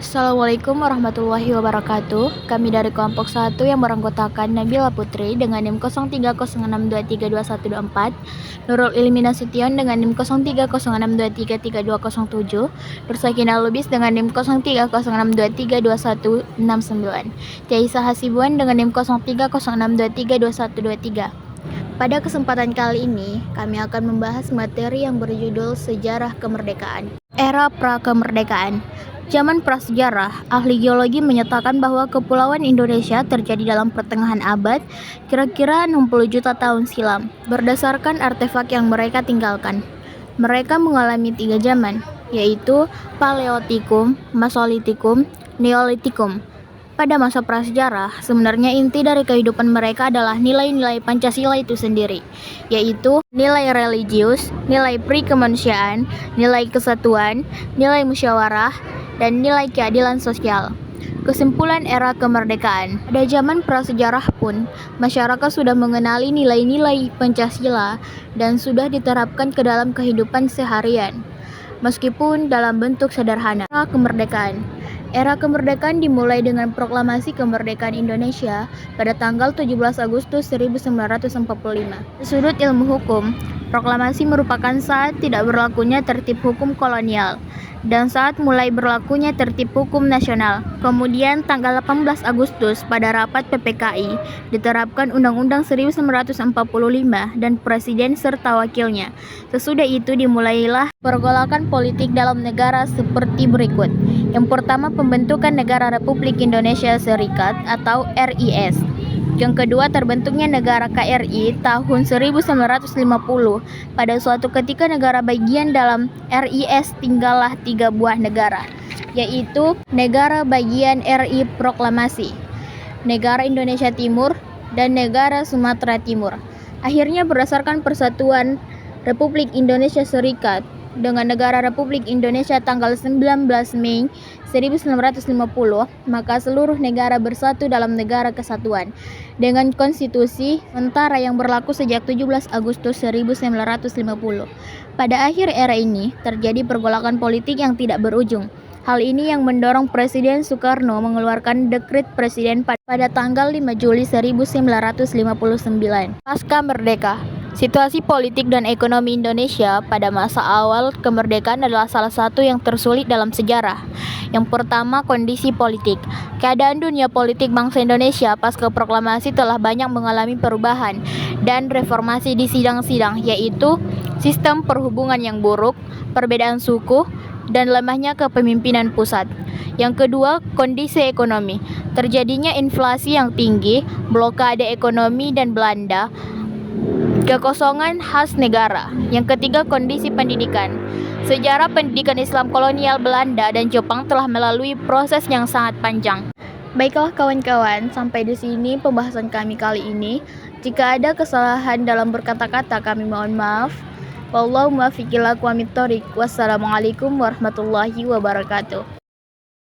Assalamualaikum warahmatullahi wabarakatuh. Kami dari kelompok 1 yang beranggotakan Nabila Putri dengan NIM 0306232124, Nurul Ilmi Nasution dengan NIM 0306233207, Nur Sakinah Lubis dengan NIM 0306232169, Tiaisa Hasibuan dengan NIM 0306232123. Pada kesempatan kali ini, kami akan membahas materi yang berjudul Sejarah Kemerdekaan. Era pra-kemerdekaan. Zaman prasejarah, ahli geologi menyatakan bahwa kepulauan Indonesia terjadi dalam pertengahan abad, kira-kira 60 juta tahun silam, berdasarkan artefak yang mereka tinggalkan. Mereka mengalami 3 zaman, yaitu Paleotikum, Mesolitikum, Neolitikum. Pada masa prasejarah, sebenarnya inti dari kehidupan mereka adalah nilai-nilai Pancasila itu sendiri, yaitu nilai religius, nilai pri-kemanusiaan, nilai kesatuan, nilai musyawarah, dan nilai keadilan sosial. Kesimpulan era kemerdekaan. Pada zaman prasejarah pun, masyarakat sudah mengenali nilai-nilai Pancasila dan sudah diterapkan ke dalam kehidupan seharian, meskipun dalam bentuk sederhana. Era kemerdekaan. Era kemerdekaan dimulai dengan proklamasi kemerdekaan Indonesia pada tanggal 17 Agustus 1945. Dari sudut ilmu hukum, proklamasi merupakan saat tidak berlakunya tertib hukum kolonial dan saat mulai berlakunya tertib hukum nasional. Kemudian tanggal 18 Agustus pada rapat PPKI diterapkan Undang-Undang 1945 dan Presiden serta wakilnya. Sesudah itu dimulailah pergolakan politik dalam negara seperti berikut. Yang pertama, pembentukan Negara Republik Indonesia Serikat atau RIS. Yang kedua, terbentuknya negara KRI tahun 1950. Pada suatu ketika negara bagian dalam RIS tinggallah 3 buah negara, yaitu negara bagian RI Proklamasi, negara Indonesia Timur, dan negara Sumatera Timur. Akhirnya berdasarkan persatuan Republik Indonesia Serikat dengan negara Republik Indonesia tanggal 19 Mei 1950, maka seluruh negara bersatu dalam negara kesatuan dengan konstitusi sementara yang berlaku sejak 17 Agustus 1950. Pada akhir era ini terjadi pergolakan politik yang tidak berujung. Hal ini yang mendorong Presiden Soekarno mengeluarkan dekret presiden pada tanggal 5 Juli 1959. Pasca Merdeka. Situasi politik dan ekonomi Indonesia pada masa awal kemerdekaan adalah salah satu yang tersulit dalam sejarah. Yang pertama, kondisi politik. Keadaan dunia politik bangsa Indonesia pasca proklamasi telah banyak mengalami perubahan dan reformasi di sidang-sidang, yaitu sistem perhubungan yang buruk, perbedaan suku, dan lemahnya kepemimpinan pusat. Yang kedua, kondisi ekonomi. Terjadinya inflasi yang tinggi, blokade ekonomi dan Belanda, kekosongan khas negara. Yang ketiga, kondisi pendidikan. Sejarah pendidikan Islam kolonial Belanda dan Jepang telah melalui proses yang sangat panjang. Baiklah kawan-kawan, sampai di sini pembahasan kami kali ini. Jika ada kesalahan dalam berkata-kata, kami mohon maaf. Wallahu muwaffiq ila aqwamit thoriq. Wassalamualaikum warahmatullahi wabarakatuh.